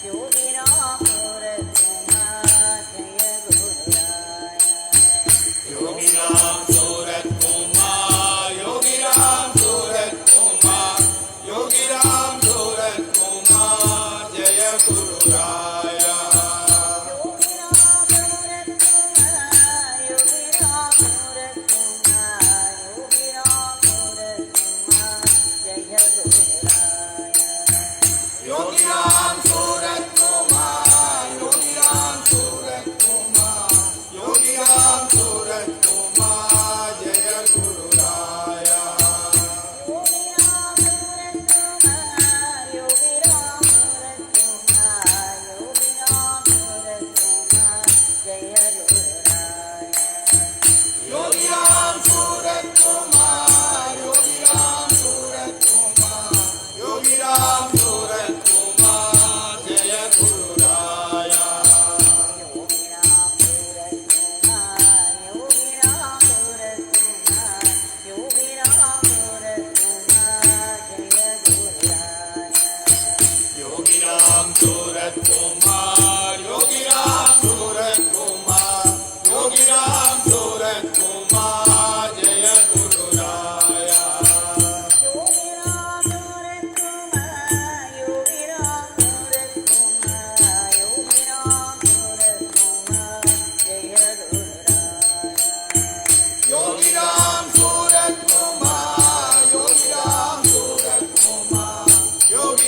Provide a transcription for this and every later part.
Yogi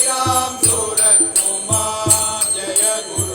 Ram Surat Kumar Jaya Guru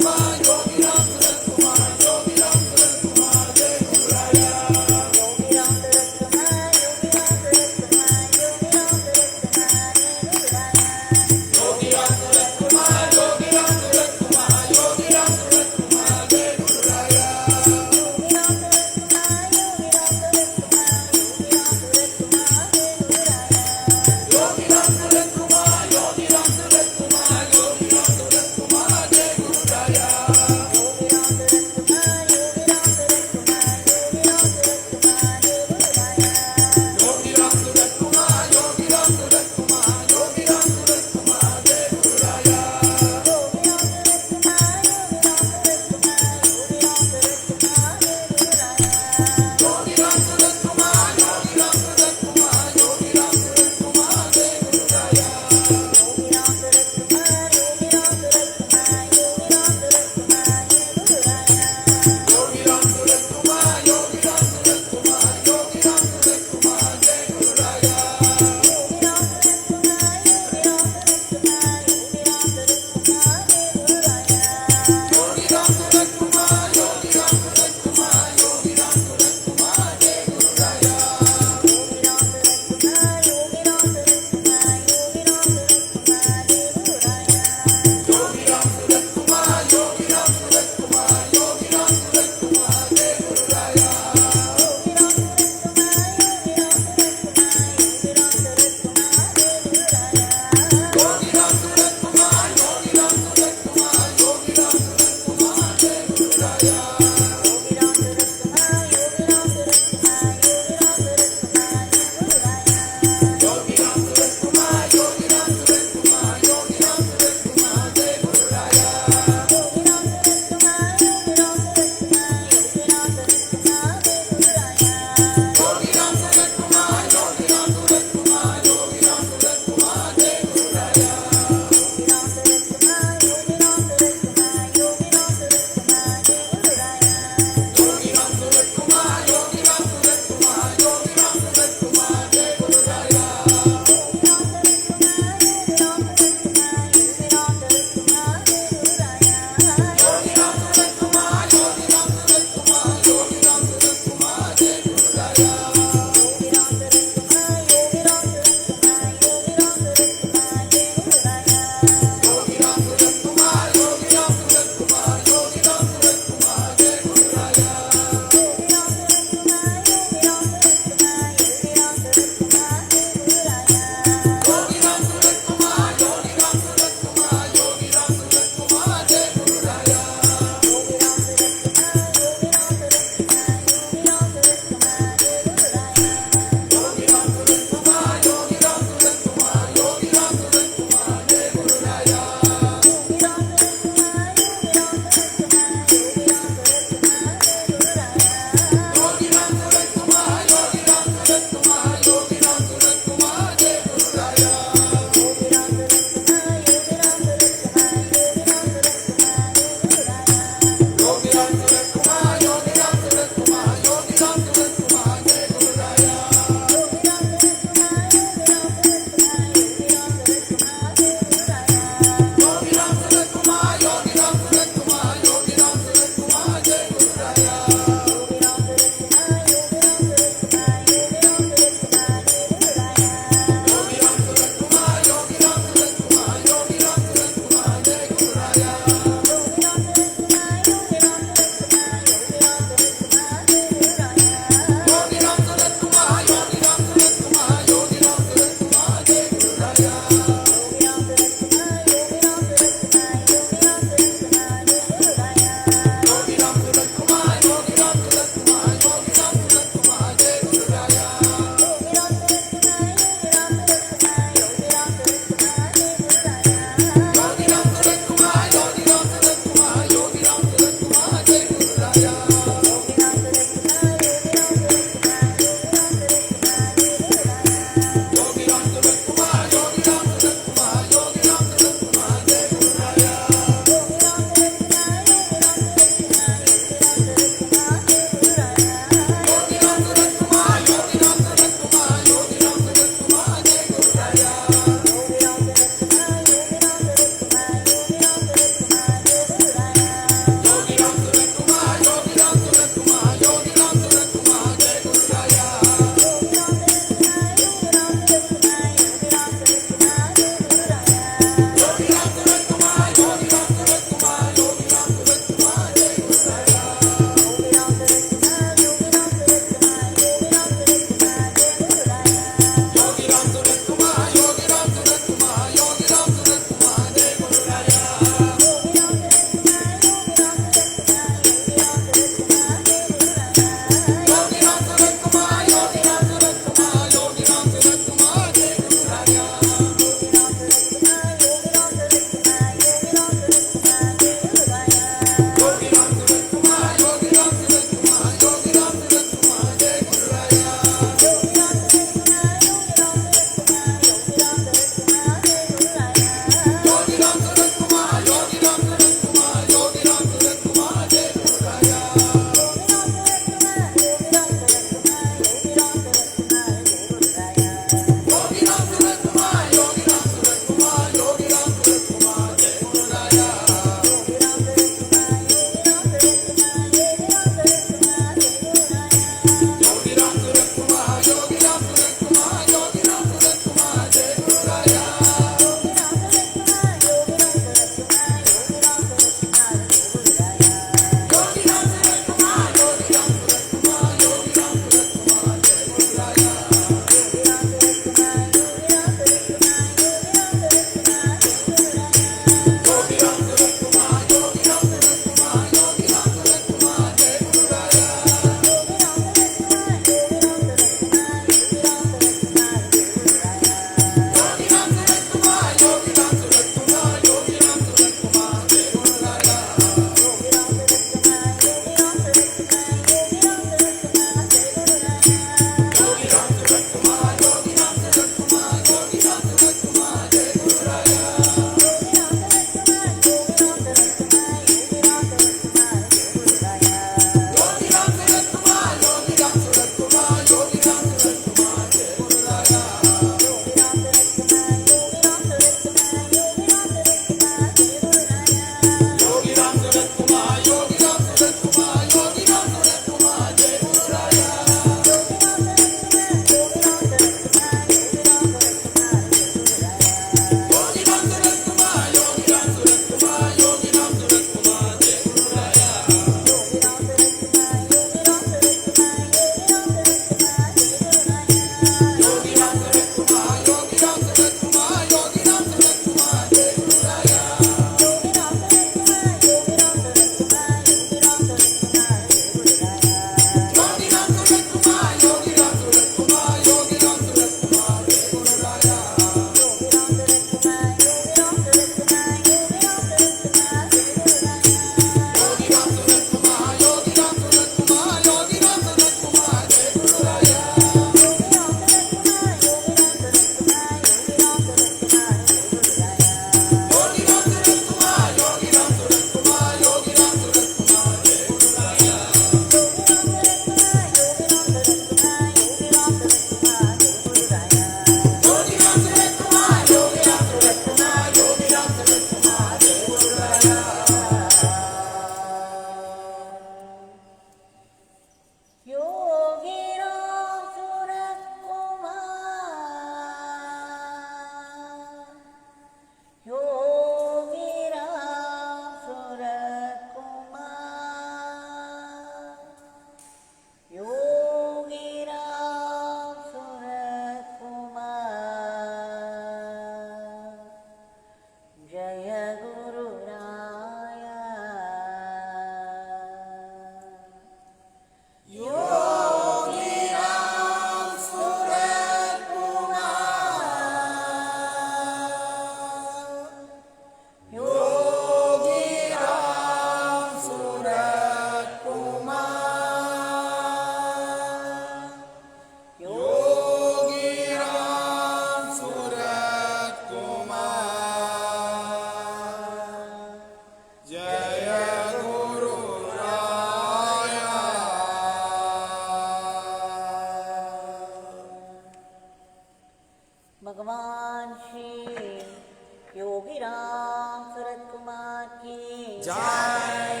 जय।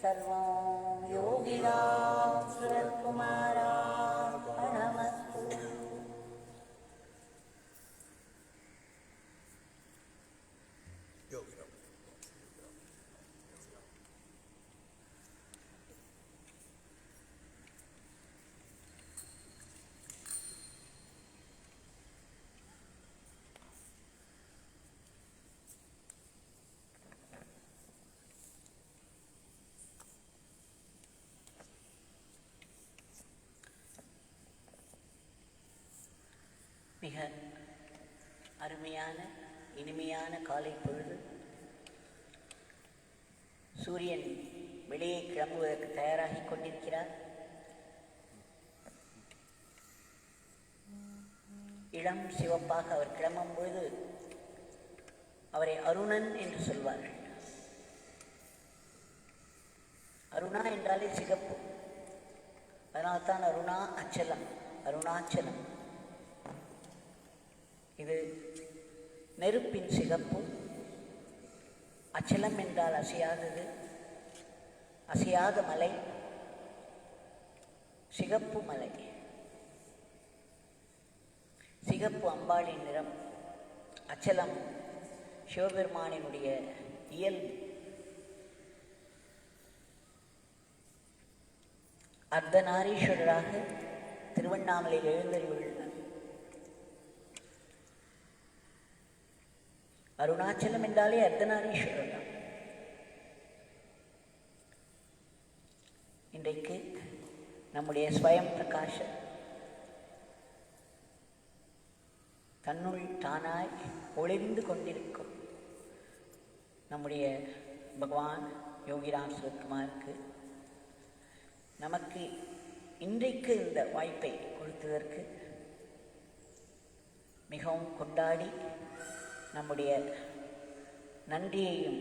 सर्वं योगिराम सुरत्कुमारार्पणमस्तु। மிக அருமையான இனிமையான காலை பொழுது. சூரியன் வெளியே கிளம்புவதற்கு தயாராகி கொண்டிருக்கிறார். இளம் சிவப்பாக அவர் கிளம்பும் பொழுது அவரை அருணன் என்று சொல்வார்கள். அருணா என்றாலே சிகப்பு, அதனால்தான் அருணா அச்சலம், அருணாச்சலம். இது நெருப்பின் சிகப்பு. அச்சலம் என்றால் அசையாதது, அசையாத மலை, சிகப்பு மலை. சிகப்பு அம்பாளின் நிறம், அச்சலம் சிவபெருமானினுடைய இயல்பு. அர்த்தநாரீஸ்வரராக திருவண்ணாமலையில் எழுந்தருளியுள்ளார். அருணாச்சலம் என்றாலே அர்த்தநாரீஸ்வரர் தான். இன்றைக்கு நம்முடைய ஸ்வயம் பிரகாஷ தன்னுள் தானாய் ஒளிர்ந்து கொண்டிருக்கும் நம்முடைய பகவான் யோகிராம் சுரத்குமாருக்கு நமக்கு இன்றைக்கு இந்த வாய்ப்பை கொடுத்ததற்கு மிகவும் கொண்டாடி நம்முடைய நன்றியையும்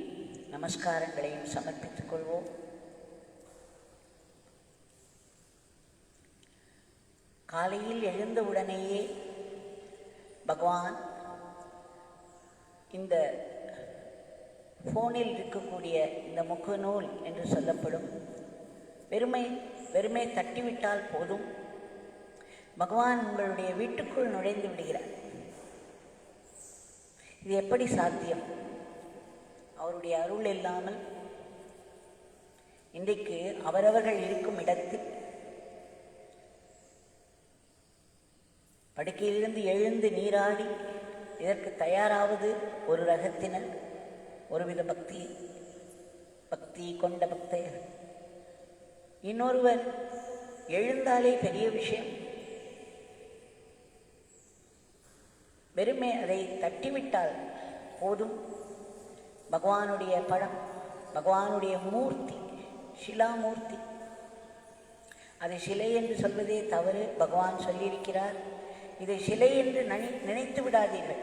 நமஸ்காரங்களையும் சமர்ப்பித்துக் கொள்வோம். காலையில் எழுந்தவுடனேயே பகவான் இந்த ஃபோனில் இருக்கக்கூடிய இந்த முகநூல் என்று சொல்லப்படும் வெறுமை தட்டிவிட்டால் போதும், பகவான் உங்களுடைய வீட்டுக்குள் நுழைந்து விடுகிறார். இது எப்படி சாத்தியம்? அவருடைய அருள் இல்லாமல் இன்றைக்கு அவரவர்கள் இருக்கும் இடத்தில் படுக்கையிலிருந்து எழுந்து நீராடி இதற்கு தயாராவது ஒரு ரகத்தினர், ஒருவித பக்தி கொண்ட பக்தர். இன்னொருவர் எழுந்தாலே பெரிய விஷயம், வெறுமே அதை தட்டிவிட்டால் போதும், பகவானுடைய படம், பகவானுடைய மூர்த்தி, ஷிலாமூர்த்தி. அதை சிலை என்று சொல்வதே தவறு. பகவான் சொல்லியிருக்கிறார், இதை சிலை என்று நினைத்து விடாதீர்கள்.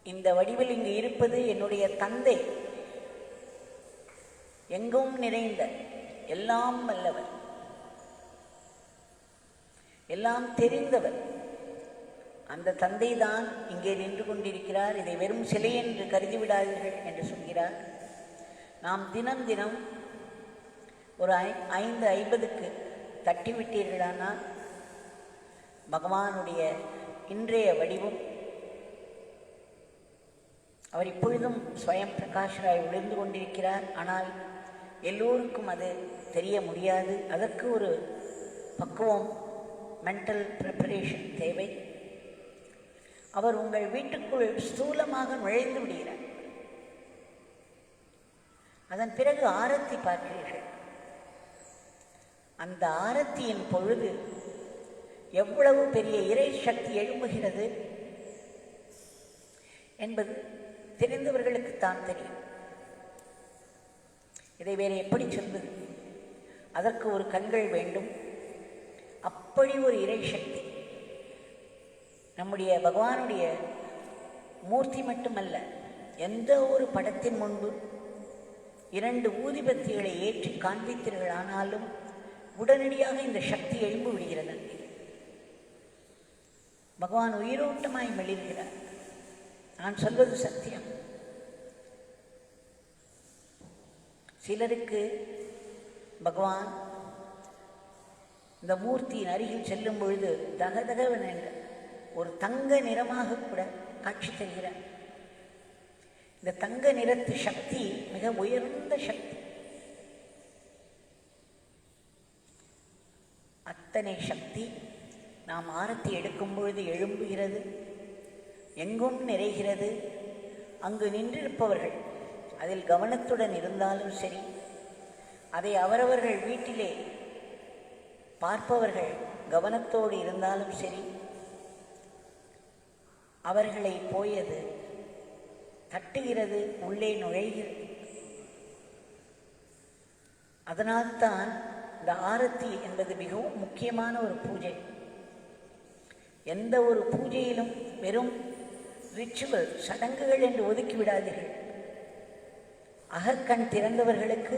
இந்த வடிவில் இங்கு இருப்பது என்னுடைய தந்தை, எங்கும் நிறைந்த, எல்லாம் வல்லவர், எல்லாம் தெரிந்தவர். அந்த தந்தை தான் இங்கே நின்று கொண்டிருக்கிறார். இதை வெறும் சிலை என்று கருதிவிடாதீர்கள் என்று சொல்கிறார். நாம் தினம் தினம் ஒரு 5:50க்கு தட்டிவிட்டீர்களானால் பகவானுடைய இன்றைய வடிவம், அவர் இப்பொழுதும் ஸ்வயம் பிரகாஷராய் ஒளிர்ந்து கொண்டிருக்கிறார். ஆனால் எல்லோருக்கும் அது தெரிய முடியாது. அதற்கு ஒரு பக்குவம், மென்டல் ப்ரிப்பரேஷன் தேவை. அவர் உங்கள் வீட்டுக்குள் ஸ்தூலமாக நுழைந்து விடுகிறார். அதன் பிறகு ஆரத்தி பார்க்கிறீர்கள். அந்த ஆரத்தியின் பொழுது எவ்வளவு பெரிய இறை சக்தி எழும்புகிறது என்பது தெரிந்தவர்களுக்குத்தான் தெரியும். இதை வேறு எப்படி சொல்வது? அதற்கு ஒரு கண்கள் வேண்டும். அப்படி ஒரு இறை சக்தி நம்முடைய பகவானுடைய மூர்த்தி மட்டுமல்ல, எந்த ஒரு படத்தின் முன்பு 2 ஊதிபத்திகளை ஏற்றி காண்பித்தீர்களானாலும் உடனடியாக இந்த சக்தி எழும்பு விடுகிறது. பகவான் உயிரோட்டமாய் மெளிர்கிறார். நான் சொல்வது சத்தியம். சிலருக்கு பகவான் இந்த மூர்த்தியின் அருகில் செல்லும் பொழுது தகதகவென ஒரு தங்க நிறமாக கூட காட்சி தருகிறார். இந்த தங்க நிறத்து சக்தி மிக உயர்ந்த சக்தி. அத்தனை சக்தி நாம் ஆரத்தி எடுக்கும் பொழுது எழும்புகிறது, எங்கும் நிறைகிறது. அங்கு நின்றிருப்பவர்கள் அதில் கவனத்துடன் இருந்தாலும் சரி, அதை அவரவர்கள் வீட்டிலே பார்ப்பவர்கள் கவனத்தோடு இருந்தாலும் சரி, அவர்களை போயது தட்டுகிறது, உள்ளே நுழைகிறது. அதனால்தான் இந்த ஆரத்தி என்பது மிகவும் முக்கியமான ஒரு பூஜை. எந்த ஒரு பூஜையிலும் வெறும் ரிச்சுவல், சடங்குகள் என்று ஒதுக்கிவிடாதீர்கள். அகக்கண் திறந்தவர்களுக்கு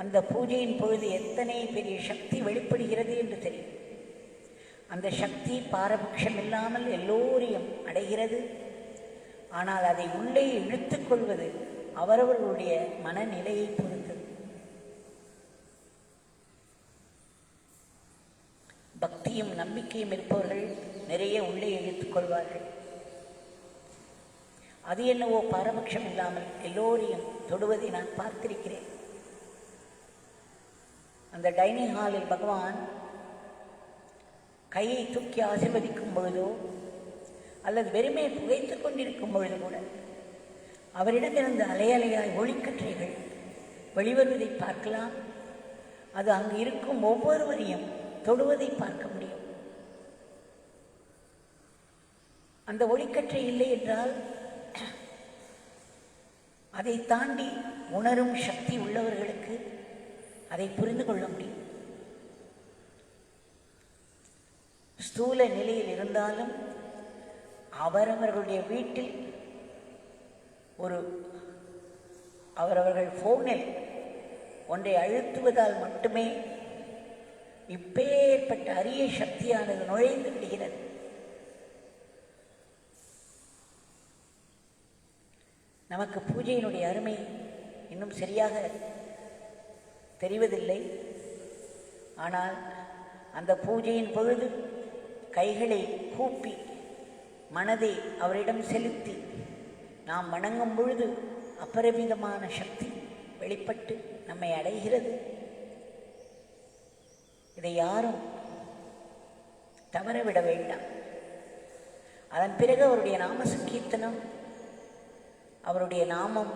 அந்த பூஜையின் பொழுது எத்தனை பெரிய சக்தி வெளிப்படுகிறது என்று தெரியும். அந்த சக்தி பாரபட்சம் இல்லாமல் எல்லோரையும் அடைகிறது. ஆனால் அதை உள்ளே இழுத்துக் கொள்வது அவரவர்களுடைய மனநிலையை பொறுத்தது. பக்தியும் நம்பிக்கையும் இருப்பவர்கள் நிறைய உள்ளே இழுத்துக் கொள்வார்கள். அது என்னவோ பாரபட்சம் இல்லாமல் எல்லோரையும் தொடுவதை நான் பார்த்திருக்கிறேன். அந்த டைனிங் ஹாலில் பகவான் கையை தூக்கி ஆசீர்வதிக்கும் பொழுதோ அல்லது வெறுமே புகைத்து கொண்டிருக்கும் பொழுது கூட அவரிடமிருந்து அலையலையாய் ஒளிக்கற்றைகள் வெளிவருவதை பார்க்கலாம். அது அங்கு இருக்கும் ஒவ்வொருவரையும் தொடுவதை பார்க்க முடியும். அந்த ஒளிக்கற்றை இல்லை என்றால் அதை தாண்டி உணரும் சக்தி உள்ளவர்களுக்கு அதை புரிந்து கொள்ள முடியும். ஸ்தூல நிலையில் இருந்தாலும் அவரவர்களுடைய வீட்டில் அவரவர்கள் போனில் ஒன்றை அழுத்துவதால் மட்டுமே இப்பேற்பட்ட அரிய சக்தியானது நுழைந்து விடுகிறது. நமக்கு பூஜையினுடைய அருமை இன்னும் சரியாக தெரிவதில்லை. ஆனால் அந்த பூஜையின் பொழுது கைகளை கூப்பி மனதை அவரிடம் செலுத்தி நாம் வணங்கும் பொழுது அபரிமிதமான சக்தி வெளிப்பட்டு நம்மை அடைகிறது. இதை யாரும் தவறவிட வேண்டாம். அதன் பிறகு அவருடைய நாம சங்கீர்த்தனம், அவருடைய நாமம்,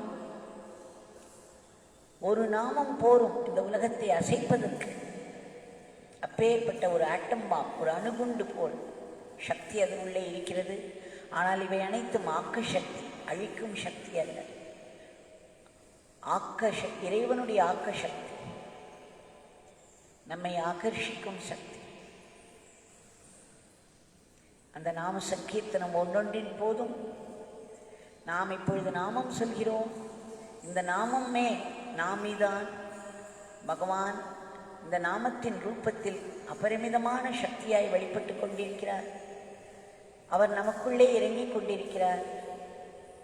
ஒரு நாமம் போரும் இந்த உலகத்தை அசைப்பதற்கு. அப்பேற்பட்ட ஒரு ஆட்டம் பாம், ஒரு அணுகுண்டு போல் சக்தி அது உள்ளே இருக்கிறது. ஆனால் இவை அனைத்தும் ஆக்க சக்தி, அழிக்கும் சக்தி அல்ல. இறைவனுடைய ஆக்க சக்தி, நம்மை ஆகர்ஷிக்கும் சக்தி. அந்த நாம சங்கீர்த்தனம் ஒன்றொன்றின் போதும் நாம் இப்பொழுது நாமம் சொல்கிறோம். இந்த நாமமே நாமிதான். பகவான் இந்த நாமத்தின் ரூபத்தில் அபரிமிதமான சக்தியாய் வெளிப்பட்டு கொண்டிருக்கிறார். அவர் நமக்குள்ளே இறங்கிக் கொண்டிருக்கிறார்.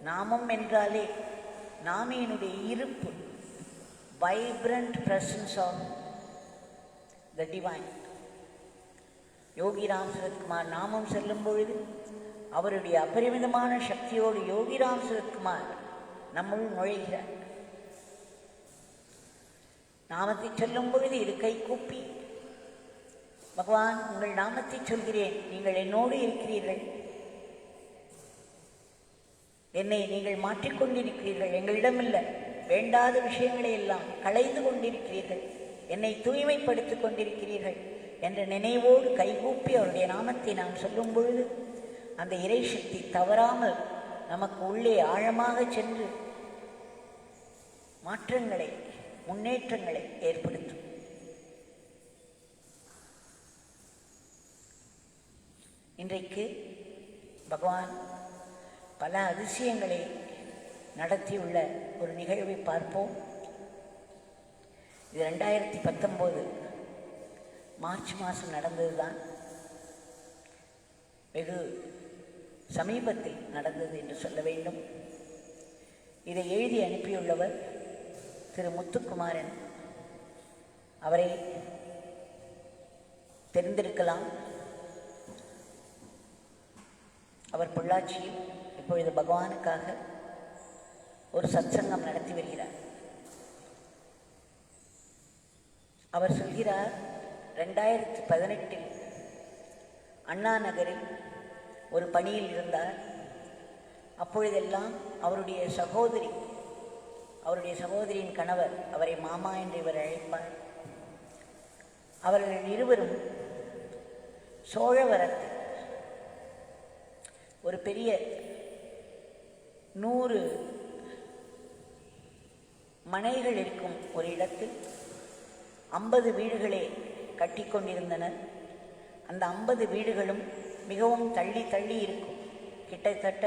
நாமம் என்றாலே நாமியினுடைய இருப்பு, vibrant presence of the divine. Yogiram Suratkumar நாமம் செல்லும் பொழுது அவருடைய அபரிமிதமான சக்தியோடு யோகிராம் சரத்குமார் நம்முள் நுழைகிறார். நாமத்தை சொல்லும் பொழுது இரு கை கூப்பி, பகவான் உங்கள் நாமத்தை சொல்கிறேன், நீங்கள் என்னோடு இருக்கிறீர்கள், என்னை நீங்கள் மாற்றிக்கொண்டிருக்கிறீர்கள், எங்களிடமில்லை வேண்டாத விஷயங்களை எல்லாம் களைந்து கொண்டிருக்கிறீர்கள், என்னை தூய்மைப்படுத்திக் கொண்டிருக்கிறீர்கள் என்ற நினைவோடு கைகூப்பி அவருடைய நாமத்தை நாம் சொல்லும் பொழுது அந்த இறை சக்தி தவறாமல் நமக்கு உள்ளே ஆழமாக சென்று மாற்றங்களை, முன்னேற்றங்களை ஏற்படுத்தும். இன்றைக்கு பகவான் பல அதிசயங்களை நடத்தியுள்ள ஒரு நிகழ்வை பார்ப்போம். இது 2019 மார்ச் மாதம் நடந்ததுதான். வெகு சமீபத்தில் நடந்தது என்று சொல்ல வேண்டும். இதை எழுதி அனுப்பியுள்ளவர் திரு முத்துக்குமாரன் அவரை தெரிந்திருக்கலாம். அவர் பொள்ளாச்சியில் இப்பொழுது பகவானுக்காக ஒரு சத்சங்கம் நடத்தி வருகிறார். அவர் சொல்கிறார், 2018 அண்ணா நகரில் ஒரு பணியில் இருந்தார். அப்பொழுதெல்லாம் அவருடைய சகோதரியின் கணவர், அவரை மாமா என்று இவர் அழைப்பார். அவர்கள் இருவரும் சோழவரத்தில் ஒரு பெரிய 100 மனைகள் இருக்கும் ஒரு இடத்தில் 50 வீடுகளே கட்டி கொண்டிருந்தனர். அந்த 50 வீடுகளும் மிகவும் தள்ளி தள்ளி இருக்கும். கிட்டத்தட்ட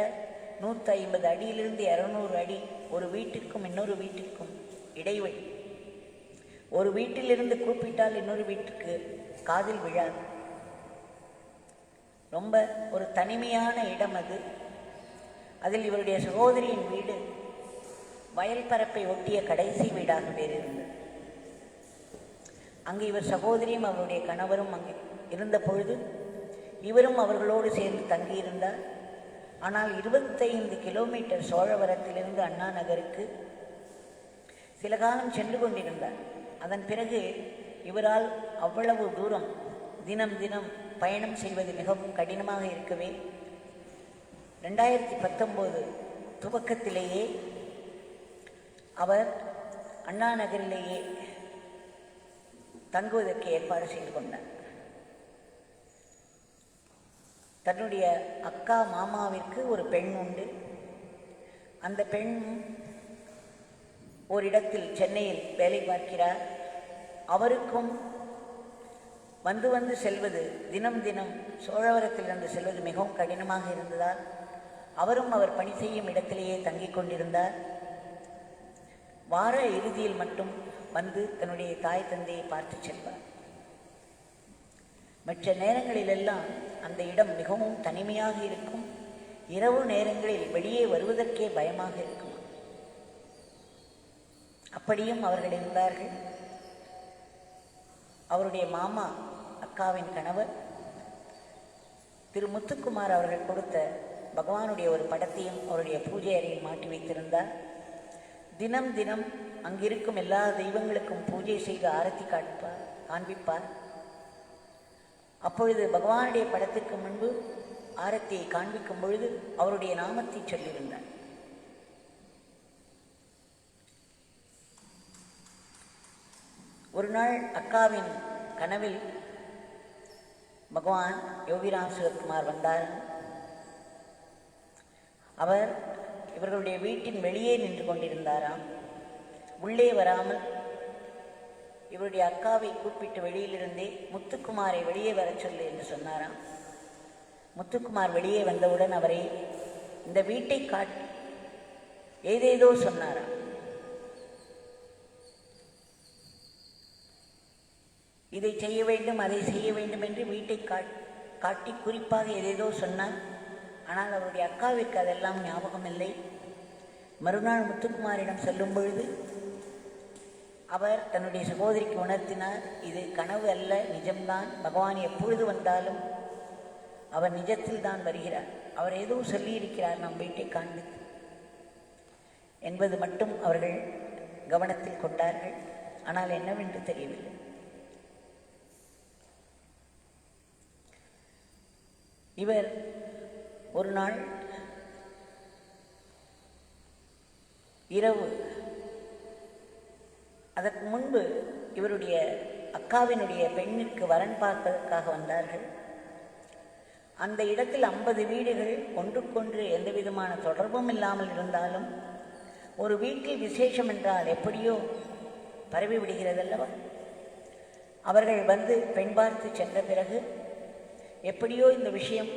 150 அடியிலிருந்து 200 அடி ஒரு வீட்டுக்கும் இன்னொரு வீட்டுக்கும் இடைவெளி. ஒரு வீட்டிலிருந்து கூப்பிட்டால் இன்னொரு வீட்டுக்கு காதில் விழாது. ரொம்ப ஒரு தனிமையான இடம் அது. அதில் இவருடைய சகோதரியின் வீடு வயல் பரப்பை ஒட்டிய கடைசி வீடாக வேறு இருந்தது. அங்கு இவர் சகோதரியும் அவருடைய கணவரும் அங்கே இருந்த பொழுது இவரும் அவர்களோடு சேர்ந்து தங்கியிருந்தார். ஆனால் 25 கிலோமீட்டர் சோழவரத்திலிருந்து அண்ணா நகருக்கு சில காலம் சென்று கொண்டிருந்தார். அதன் பிறகு இவரால் அவ்வளவு தூரம் தினம் தினம் பயணம் செய்வது மிகவும் கடினமாக இருக்கவே 2019 துவக்கத்திலேயே அவர் அண்ணா நகரிலேயே தங்குவதற்கு ஏற்பாடு செய்து கொண்டார். தன்னுடைய அக்கா மாமாவிற்கு ஒரு பெண் உண்டு. அந்த பெண் ஓரிடத்தில் சென்னையில் வேலை பார்க்கிறார். அவருக்கும் வந்து வந்து செல்வது, தினம் தினம் சோழவரத்திலிருந்து செல்வது மிகவும் கடினமாக இருந்ததால் அவரும் அவர் பணி செய்யும் இடத்திலேயே தங்கிக் கொண்டிருந்தார். வார இறுதியில் மட்டும் வந்து தன்னுடைய தாய் தந்தையை பார்த்து செல்வார். மற்ற நேரங்களிலெல்லாம் அந்த இடம் மிகவும் தனிமையாக இருக்கும். இரவு நேரங்களில் வெளியே வருவதற்கே பயமாக இருக்கும். அப்படியும் அவர்கள் இருந்தார்கள். அவருடைய மாமா அக்காவின் கணவர் திரு முத்துக்குமார் அவர்கள் கொடுத்த பகவானுடைய ஒரு படத்தையும் அவருடைய பூஜை அறையில் மாட்டி வைத்திருந்தார். தினம் தினம் அங்கிருக்கும் எல்லா தெய்வங்களுக்கும் பூஜை செய்து ஆரத்தி காண்பிப்பார். அப்பொழுது பகவானுடைய படத்திற்கு முன்பு ஆரத்தியை காண்பிக்கும் பொழுது அவருடைய நாமத்தை சொல்லியிருந்தார். ஒரு நாள் அக்காவின் கனவில் பகவான் யோகிராம் சிவகுமார் வந்தார். அவர் இவர்களுடைய வீட்டின் வெளியே நின்று கொண்டிருந்தாராம். உள்ளே வராமல் இவருடைய அக்காவை கூப்பிட்டு வெளியிலிருந்தே முத்துக்குமாரை வெளியே வர சொல்லு என்று சொன்னாராம். முத்துக்குமார் வெளியே வந்தவுடன் அவரை இந்த வீட்டை காட்டி ஏதேதோ சொன்னாராம். இதை செய்ய வேண்டும், அதை செய்ய வேண்டும் என்று வீட்டை காட்டி குறிப்பாக ஏதேதோ சொன்னார். ஆனால் அவருடைய அக்காவிற்கு அதெல்லாம் ஞாபகம் இல்லை. மறுநாள் முத்துக்குமாரிடம் சொல்லும் பொழுது அவர் தன்னுடைய சகோதரிக்கு உணர்த்தினார், இது கனவு அல்ல, நிஜம்தான். பகவான் எப்பொழுது வந்தாலும் அவர் நிஜத்தில் தான் வருகிறார். அவர் ஏதோ சொல்லியிருக்கிறார் நம் வீட்டை காண்பித்து என்பது மட்டும் அவர்கள் கவனத்தில் கொண்டார்கள். ஆனால் என்னவென்று தெரியவில்லை. இவர் ஒரு நாள் இரவு, அதற்கு முன்பு இவருடைய அக்காவினுடைய பெண்ணிற்கு வரன் பார்ப்பதற்காக வந்தார்கள். அந்த இடத்தில் 50 வீடுகள் ஒன்றுக்கொன்று எந்த விதமான தொடர்பும் இல்லாமல் இருந்தாலும் ஒரு வீட்டில் விசேஷம் என்றால் எப்படியோ பரவி விடுகிறதல்லவா. அவர்கள் வந்து பெண் பார்த்து சென்ற பிறகு எப்படியோ இந்த விஷயம்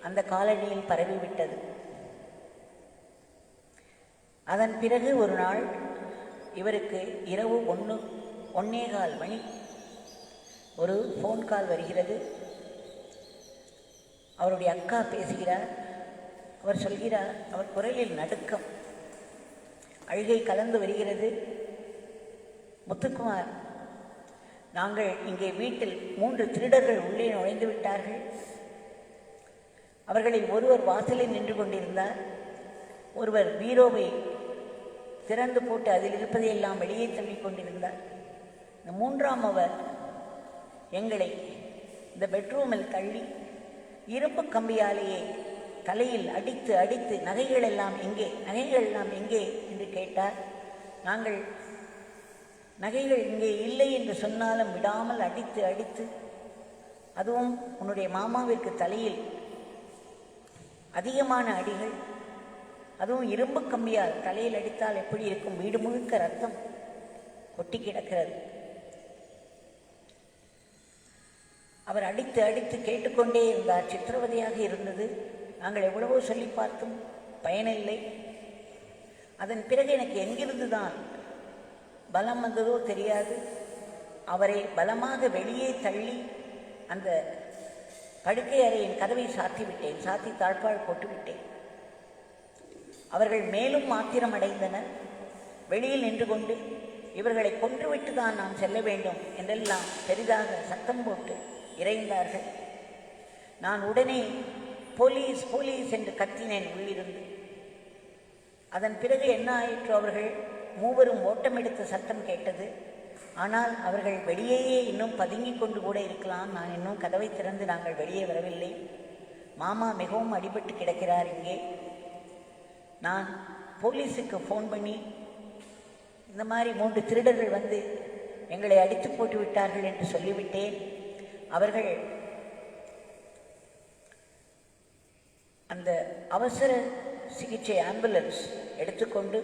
அந்த காலனியில் பரவிவிட்டது. அதன் பிறகு ஒரு நாள் இவருக்கு இரவு 1:15 மணி ஒரு ஃபோன் கால் வருகிறது. அவருடைய அக்கா பேசுகிறார். அவர் சொல்கிறார், அவர் குரலில் நடுக்கம், அழுகை கலந்து வருகிறது. முத்துக்குமார், நாங்கள் இங்கே வீட்டில் 3 திருடர்கள் உள்ளே நுழைந்து விட்டார்கள். அவர்களில் ஒருவர் வாசலில் நின்று கொண்டிருந்தார். ஒருவர் பீரோவை திறந்து போட்டு அதில் இருப்பதையெல்லாம் வெளியே தள்ளிக் கொண்டிருந்தார். இந்த 3ஆம் அவர் எங்களை இந்த பெட்ரூமில் தள்ளி இரும்பு கம்பியாலேயே தலையில் அடித்து அடித்து நகைகள் எல்லாம் எங்கே என்று கேட்டார். நாங்கள் நகைகள் இங்கே இல்லை என்று சொன்னாலும் விடாமல் அடித்து அடித்து, அதுவும் உன்னுடைய மாமாவிற்கு தலையில் அதிகமான அடிகள், அதுவும் இரும்பு கம்பியால் தலையில் அடித்தால் எப்படி இருக்கும்? வீடு முழுக்க ரத்தம் கொட்டி கிடக்கிறது. அவர் அடித்து அடித்து கேட்டுக்கொண்டே இருந்தார். சித்திரவதையாக இருந்தது. நாங்கள் எவ்வளவோ சொல்லி பார்த்தும் பயனில்லை. அதன் பிறகு எனக்கு எங்கிருந்து தான் பலம் வந்ததோ தெரியாது, அவரை பலமாக வெளியே தள்ளி அந்த படுக்கை அறையின் கதவை சாத்தி தாழ்பால் போட்டுவிட்டேன். அவர்கள் மேலும் ஆத்திரம் அடைந்தனர். வெளியில் நின்று கொண்டு இவர்களை கொன்றுவிட்டு தான் நாம் செல்ல வேண்டும் என்றெல்லாம் பெரிதாக சத்தம் போட்டு இறைந்தார்கள். நான் உடனே போலீஸ் போலீஸ் என்று கத்தினேன் உள்ளிருந்து. அதன் பிறகு என்ன ஆயிற்று? அவர்கள் மூவரும் ஓட்டமெடுத்த சத்தம் கேட்டது. ஆனால் அவர்கள் வெளியேயே இன்னும் பதுங்கி கொண்டு கூட இருக்கலாம். நான் இன்னும் கதவை திறந்து நாங்கள் வெளியே வரவில்லை. மாமா மிகவும் அடிபட்டு கிடக்கிறார் இங்கே. நான் போலீஸுக்கு ஃபோன் பண்ணி இந்த மாதிரி 3 திருடர்கள் வந்து எங்களை அடித்து போட்டு விட்டார்கள் என்று சொல்லிவிட்டேன். அவர்கள் அந்த அவசர சிகிச்சை ஆம்புலன்ஸ் எடுத்துக்கொண்டு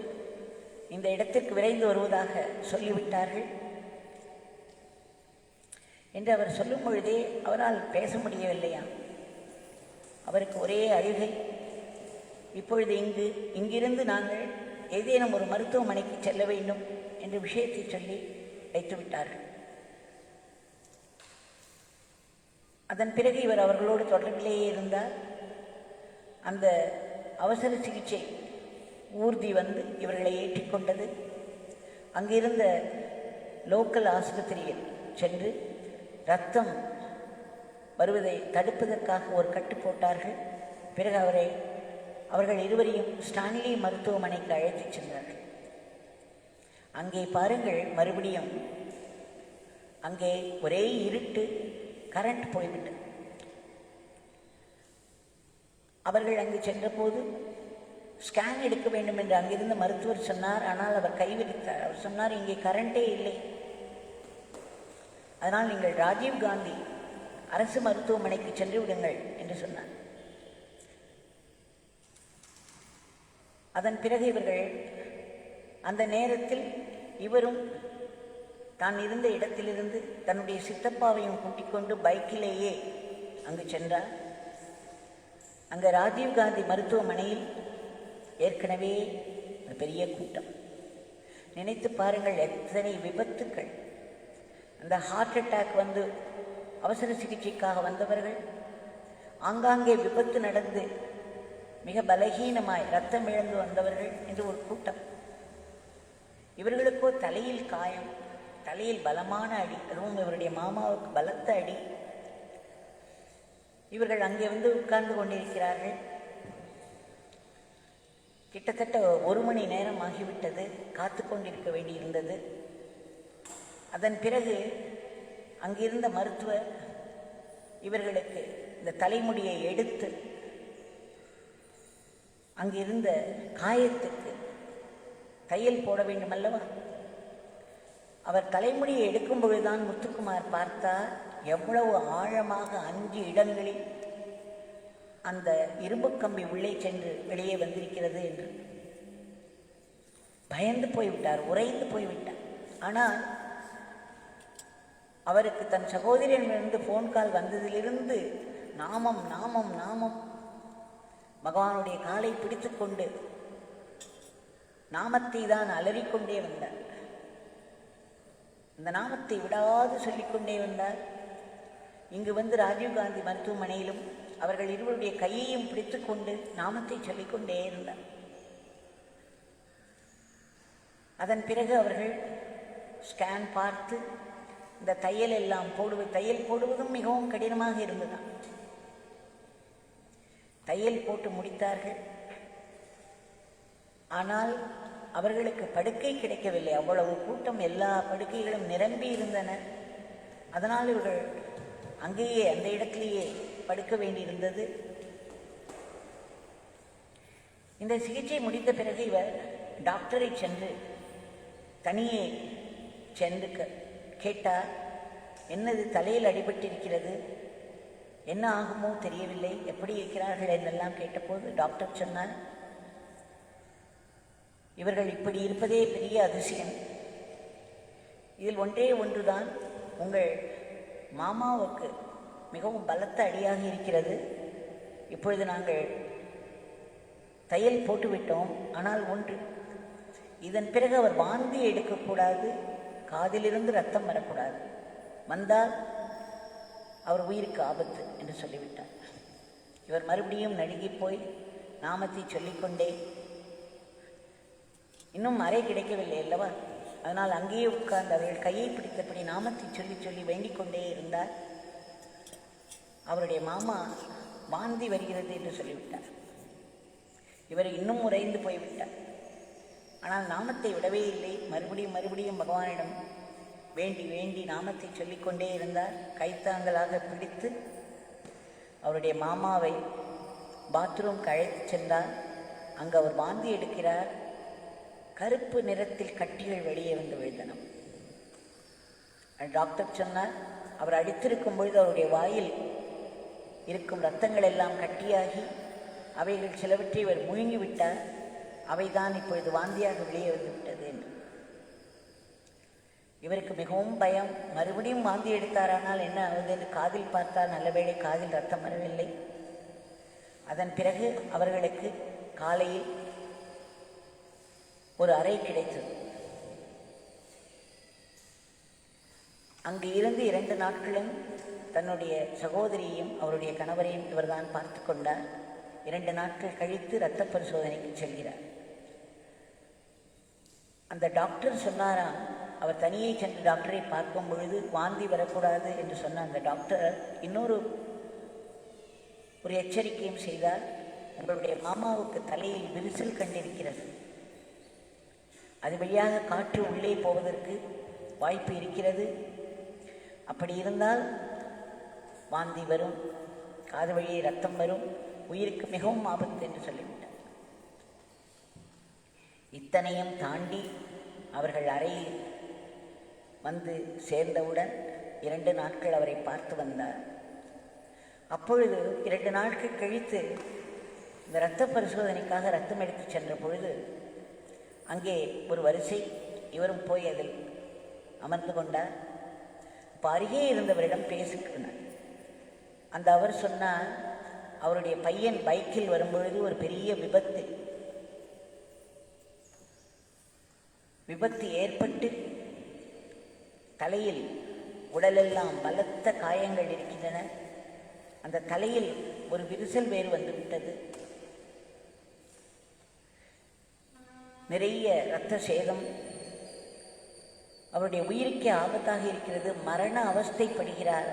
இந்த இடத்திற்கு விரைந்து வருவதாக சொல்லிவிட்டார்கள் என்று அவர் சொல்லும் பொழுதே அவரால் பேச முடியவில்லையா. அவருக்கு ஒரே அழுகை. இப்பொழுது இங்கிருந்து நாங்கள் ஏதேனும் ஒரு மருத்துவமனைக்கு செல்ல வேண்டும் என்ற விஷயத்தை சொல்லி வைத்துவிட்டார்கள். அதன் பிறகு இவர் அவர்களோடு தொடர்பிலேயே இருந்தார். அந்த அவசர சிகிச்சை ஊர்தி வந்து இவர்களை ஏற்றிக்கொண்டது. அங்கிருந்த லோக்கல் ஆஸ்பத்திரியில் சென்று இரத்தம் வருவதை தடுப்பதற்காக ஒரு கட்டு போட்டார்கள். பிறகு அவர்கள் இருவரையும் ஸ்டான்லி மருத்துவமனைக்கு அழைத்துச் சென்றார்கள். அங்கே பாருங்கள், மறுபடியும் அங்கே ஒரே இருட்டு, கரண்ட் போய்விட்டது. அவர்கள் அங்கு சென்றபோது ஸ்கேன் எடுக்க வேண்டும் என்று அங்கிருந்த மருத்துவர் சொன்னார். ஆனால் அவர் கைவிரித்தார். அவர் சொன்னார், இங்கே கரண்டே இல்லை, அதனால் நீங்கள் ராஜீவ் காந்தி அரசு மருத்துவமனைக்கு சென்று விடுங்கள் என்று சொன்னார். அதன் பிறகு இவர்கள் அந்த நேரத்தில் இவரும் தான் இருந்த இடத்திலிருந்து தன்னுடைய சித்தப்பாவையும் கூட்டிக் கொண்டு பைக்கிலேயே அங்கு சென்றார். அங்கே ராஜீவ்காந்தி மருத்துவமனையில் ஏற்கனவே பெரிய கூட்டம். நினைத்து பாருங்கள், எத்தனை விபத்துக்கள். அந்த ஹார்ட் அட்டாக் வந்து அவசர சிகிச்சைக்காக வந்தவர்கள், ஆங்காங்கே விபத்து நடந்து மிக பலகீனமாய் இரத்தம் இழந்து வந்தவர்கள் என்று ஒரு கூட்டம். இவர்களுக்கோ தலையில் காயம், தலையில் பலமான அடி, அதுவும் இவருடைய மாமாவுக்கு பலத்த அடி. இவர்கள் அங்கே வந்து உட்கார்ந்து கொண்டிருக்கிறார்கள். கிட்டத்தட்ட 1 மணி நேரம் ஆகிவிட்டது. காத்து கொண்டிருக்க வேண்டியிருந்தது. அதன் பிறகு அங்கிருந்த மருத்துவர் இவர்களுக்கு இந்த தலைமுடியை எடுத்து அங்கிருந்த காயத்துக்கு தையல் போட வேண்டும் அல்லவா. அவர் தலைமுடியை எடுக்கும் பொழுதுதான் முத்துக்குமார் பார்த்தார், எவ்வளவு ஆழமாக 5 இடங்களில் அந்த இரும்பு கம்பி உள்ளே சென்று வெளியே வந்திருக்கிறது என்று. பயந்து போய்விட்டார், உறைந்து போய்விட்டார். ஆனால் அவருக்கு தன் சகோதரியிடமிருந்து ஃபோன் கால் வந்ததிலிருந்து நாமம் நாமம் நாமம் பகவானுடைய காலை பிடித்து கொண்டு நாமத்தை தான் அலறிக்கொண்டே வந்தார். அந்த நாமத்தை விடாது சொல்லிக்கொண்டே வந்தார். இங்கு வந்து ராஜீவ்காந்தி மருத்துவமனையிலும் அவர்கள் இருவருடைய கையையும் பிடித்து கொண்டு நாமத்தை சொல்லிக்கொண்டே இருந்தார். அதன் பிறகு அவர்கள் ஸ்கேன் பார்த்து இந்த தையல் எல்லாம் தையல் போடுவதும் மிகவும் கடினமாக இருந்தது. தையல் போட்டு முடித்தார்கள். ஆனால் அவர்களுக்கு படுக்கை கிடைக்கவில்லை. அவ்வளவு கூட்டம், எல்லா படுக்கைகளும் நிரம்பி இருந்தன. அதனால் இவர்கள் அங்கேயே அந்த இடத்திலேயே படுக்க வேண்டியிருந்தது. இந்த சிகிச்சை முடித்த பிறகு இவர் டாக்டரை சென்று தனியே சென்று கேட்டார், என்னது தலையில் அடிபட்டிருக்கிறது, என்ன ஆகுமோ தெரியவில்லை, எப்படி இருக்கிறார்கள் என்றெல்லாம் கேட்டபோது டாக்டர் சொன்னார், இவர்கள் இப்படி இருப்பதே பெரிய அதிசயம். இதில் ஒன்றே ஒன்றுதான், உங்கள் மாமாவுக்கு மிகவும் பலத்த அடியாக இருக்கிறது. இப்பொழுது நாங்கள் தையல் போட்டுவிட்டோம். ஆனால் ஒன்று, இதன் பிறகு அவர் வாந்தி எடுக்கக்கூடாது, காதிலிருந்து ரத்தம் வரக்கூடாது, வந்தால் அவர் உயிருக்கு ஆபத்து என்று சொல்லிவிட்டார். இவர் மறுபடியும் நடுங்கி போய் நாமத்தை சொல்லிக்கொண்டே, இன்னும் அறை கிடைக்கவில்லை அல்லவா, அதனால் அங்கேயே உட்கார்ந்து அவர்கள் கையை பிடித்தபடி நாமத்தை சொல்லி சொல்லி வேண்டிக் கொண்டே இருந்தார். அவருடைய மாமா வாந்தி வருகிறது என்று சொல்லிவிட்டார். இவர் இன்னும் உறைந்து போய்விட்டார். ஆனால் நாமத்தை விடவே இல்லை. மறுபடியும் பகவானிடம் வேண்டி வேண்டி நாமத்தை சொல்லிக்கொண்டே இருந்தார். கைத்தாங்களாக பிடித்து அவருடைய மாமாவை பாத்ரூம்க்கு அழைத்து சென்றார். அங்கு அவர் வாந்தி எடுக்கிறார். கருப்பு நிறத்தில் கட்டிகள் வெளியே வந்து விழுந்தன. டாக்டர் சொன்னார், அவர் அடித்திருக்கும் பொழுது அவருடைய வாயில் இருக்கும் இரத்தங்கள் எல்லாம் கட்டியாகி அவைகள் சிலவற்றை இவர் முழுங்கிவிட்டார். அவைதான் இப்பொழுது வாந்தியாக வெளியே வந்துவிட்டது என்று. இவருக்கு மிகவும் பயம். மறுபடியும் வாந்தி எடுத்தாரானால் என்ன ஆகுது என்று காதில் பார்த்தால் நல்லவேளை காதில் ரத்தம் வரவில்லை. அதன் பிறகு அவர்களுக்கு காலையில் ஒரு அறை கிடைத்தது. அங்கு இருந்து 2 நாட்களும் தன்னுடைய சகோதரியையும் அவருடைய கணவரையும் இவர்தான் பார்த்து கொண்டார். 2 நாட்கள் கழித்து இரத்த பரிசோதனைக்கு செல்கிறார். அந்த டாக்டர் சொன்னாராம், அவர் தனியே சென்று டாக்டரை பார்க்கும் பொழுது வாந்தி வரக்கூடாது என்று சொன்ன அந்த டாக்டர் இன்னொரு எச்சரிக்கையும் செய்தார். உங்களுடைய மாமாவுக்கு தலையில் விரிசல் கண்டிருக்கிறது, அது வழியாக காற்று உள்ளே போவதற்கு வாய்ப்பு இருக்கிறது. அப்படி இருந்தால் வாந்தி வரும், காது வழியே ரத்தம் வரும், உயிருக்கு மிகவும் ஆபத்து என்று சொல்லிவிட்டார். இத்தனையும் தாண்டி அவர்கள் அறையில் வந்து சேர்ந்தவுடன் 2 நாட்கள் அவரை பார்த்து வந்தார். அப்பொழுது 2 நாட்கள் கழித்து இந்த இரத்த பரிசோதனைக்காக ரத்தம் எடுத்து சென்ற பொழுது அங்கே ஒரு வரிசை. இவரும் போய் அதில் அமர்ந்து கொண்டார். இப்போ அருகே இருந்தவரிடம் பேசிக்கொண்டார். அந்த அவர் சொன்னார், அவருடைய பையன் பைக்கில் வரும்பொழுது ஒரு பெரிய விபத்து ஏற்பட்டு தலையில் உடலெல்லாம் பலத்த காயங்கள் இருக்கின்றன. அந்த தலையில் ஒரு விரிசல் வேறு வந்துவிட்டது. நிறைய இரத்த சேதம், அவருடைய உயிருக்கே ஆபத்தாக இருக்கிறது. மரண அவஸ்தைப்படுகிறார்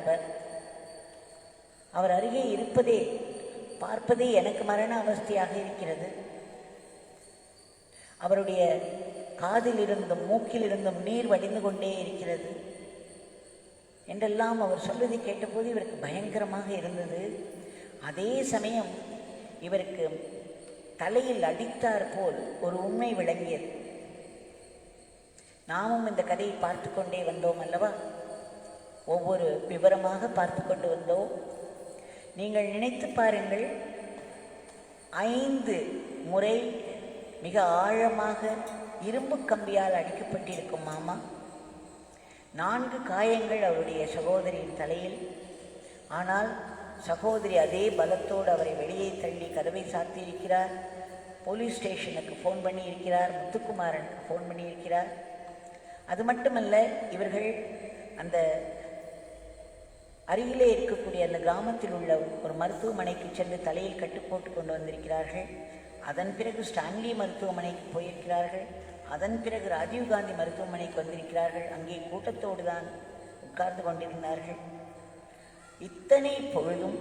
அவர் அருகே இருப்பதே பார்ப்பதே எனக்கு மரண அவஸ்தையாக இருக்கிறது. அவருடைய காதில் இருந்தும் மூக்கில் இருந்தும் நீர் வடிந்து கொண்டே இருக்கிறது என்றெல்லாம் அவர் சொல்வதை கேட்டபோது இவருக்கு பயங்கரமாக இருந்தது. அதே சமயம் இவருக்கு தலையில் அடித்தார் போல் ஒரு உண்மை விளங்கியது. நாமும் இந்த கதையை பார்த்து கொண்டே வந்தோம் அல்லவா, ஒவ்வொரு விவரமாக பார்த்து கொண்டு வந்தோம். நீங்கள் நினைத்து பாருங்கள், 5 முறை மிக ஆழமாக இரும்பு கம்பியால் அடிக்கப்பட்டிருக்கும் மாமா. 4 காயங்கள் அவருடைய சகோதரியின் தலையில். ஆனால் சகோதரி அதே பலத்தோடு அவரை வெளியே தள்ளி கதவை சாத்தியிருக்கிறார். போலீஸ் ஸ்டேஷனுக்கு ஃபோன் பண்ணியிருக்கிறார், முத்துக்குமாரனுக்கு ஃபோன் பண்ணியிருக்கிறார். அது மட்டுமல்ல, இவர்கள் அந்த அருகிலே இருக்கக்கூடிய அந்த கிராமத்தில் உள்ள ஒரு மருத்துவமனைக்கு சென்று தலையில் கட்டு போட்டு கொண்டு வந்திருக்கிறார்கள். அதன் பிறகு ஸ்டான்லி மருத்துவமனைக்கு போயிருக்கிறார்கள். அதன் பிறகு ராஜீவ்காந்தி மருத்துவமனைக்கு வந்திருக்கிறார்கள். அங்கே கூட்டத்தோடு தான் உட்கார்ந்து கொண்டிருந்தார்கள். இத்தனை பொழுதும்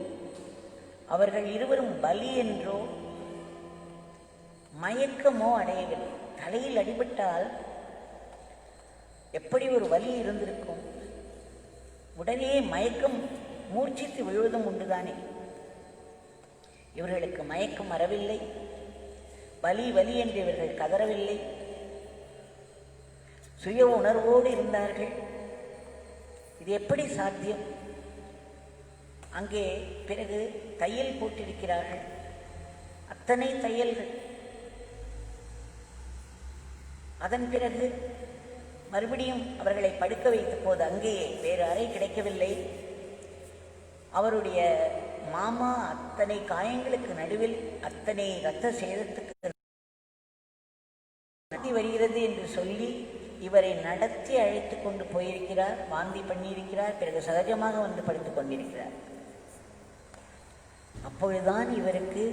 அவர்கள் இருவரும் வலி என்றோ மயக்கமோ அடையவில்லை. தலையில் அடிபட்டால் எப்படி ஒரு வலி இருந்திருக்கும்? உடனே மயக்கம் மூர்ச்சித்து விழுவதும் உண்டுதானே. இவர்களுக்கு மயக்கம் வரவில்லை. வலி வலி என்று இவர்கள் கதறவில்லை. சுய உணர்வோடு இருந்தார்கள். இது எப்படி சாத்தியம்? அங்கே பிறகு தையல் போட்டிருக்கிறார்கள். அத்தனை தையல்கள். அதன் பிறகு மறுபடியும் அவர்களை படுக்க வைத்த போது அங்கே வேறு அறை கிடைக்கவில்லை. அவருடைய மாமா அத்தனை காயங்களுக்கு நடுவில் அத்தனை இரத்த சேதத்துக்கு நடத்தி வருகிறது என்று சொல்லி இவரை நடத்தி அழைத்து கொண்டு போயிருக்கிறார். வாந்தி பண்ணியிருக்கிறார். பிறகு சகஜமாக வந்து படுத்துக் கொண்டிருக்கிறார். அப்பொழுதுதான் இவருக்கு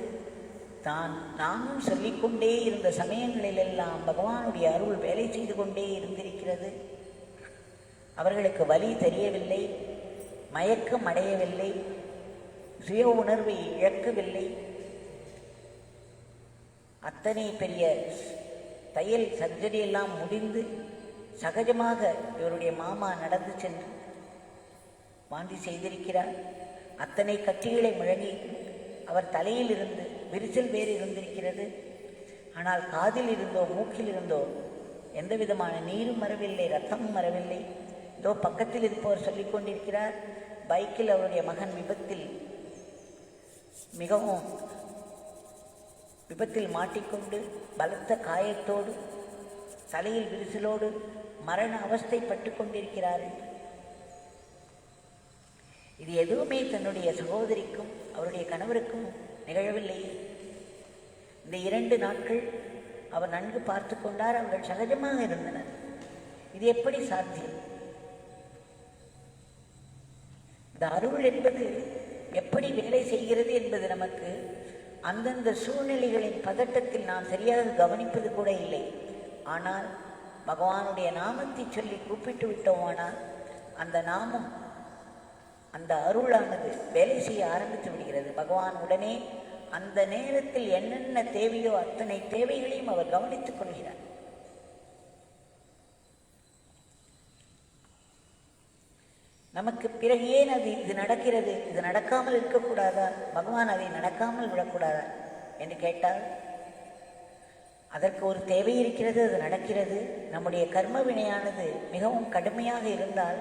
நாமும் சொல்லிக்கொண்டே இருந்த சமயங்களிலெல்லாம் பகவானுடைய அருள் வேலை செய்து கொண்டே இருந்திருக்கிறது. அவர்களுக்கு வலி தெரியவில்லை, மயக்கம் அடையவில்லை, சுய உணர்வை இழக்கவில்லை. அத்தனை பெரிய தையல் சர்ஜரி எல்லாம் முடிந்து சகஜமாக இவருடைய மாமா நடந்து சென்று வாந்தி செய்திருக்கிறார். அத்தனை கட்சிகளை முழங்கி அவர் தலையில் இருந்து விரிசல் வேறு இருந்திருக்கிறது. ஆனால் காதில் இருந்தோ மூக்கில் இருந்தோ எந்த விதமான நீரும் வரவில்லை, ரத்தமும் வரவில்லை. இதோ பக்கத்தில் இருப்பவர் சொல்லிக் கொண்டிருக்கிறார், பைக்கில் அவருடைய மகன் விபத்தில் மாட்டிக்கொண்டு பலத்த காயத்தோடு தலையில் விரிசலோடு மரண அவஸ்தைப்பட்டு கொண்டிருக்கிறார்கள். இது எதுவுமே தன்னுடைய சகோதரிக்கும் அவருடைய கணவருக்கும் நிகழவில்லை. இந்த 2 நாட்கள் அவர் நன்கு பார்த்து கொண்டார். அவர்கள் சகஜமாக இருந்தனர். இது எப்படி சாத்தியம்? இந்த அருள் என்பது எப்படி வேலை செய்கிறது என்பது நமக்கு அந்தந்த சூழ்நிலைகளின் பதட்டத்தில் நாம் சரியாக கவனிப்பது கூட இல்லை. ஆனால் பகவானுடைய நாமத்தை சொல்லி கூப்பிட்டு விட்டோமானால் அந்த நாமம், அந்த அருளானது வேலை செய்ய ஆரம்பித்து விடுகிறது. பகவான் உடனே அந்த நேரத்தில் என்னென்ன தேவையோ அத்தனை தேவைகளையும் அவர் கவனித்துக் கொள்கிறார். நமக்கு பிறகு ஏன் இது நடக்கிறது, இது நடக்காமல் இருக்கக்கூடாதா, பகவான் அதை நடக்காமல் விடக்கூடாதா என்று கேட்டால் அதற்கு ஒரு தேவை இருக்கிறது, அது நடக்கிறது. நம்முடைய கர்ம வினையானது மிகவும் கடுமையாக இருந்தால்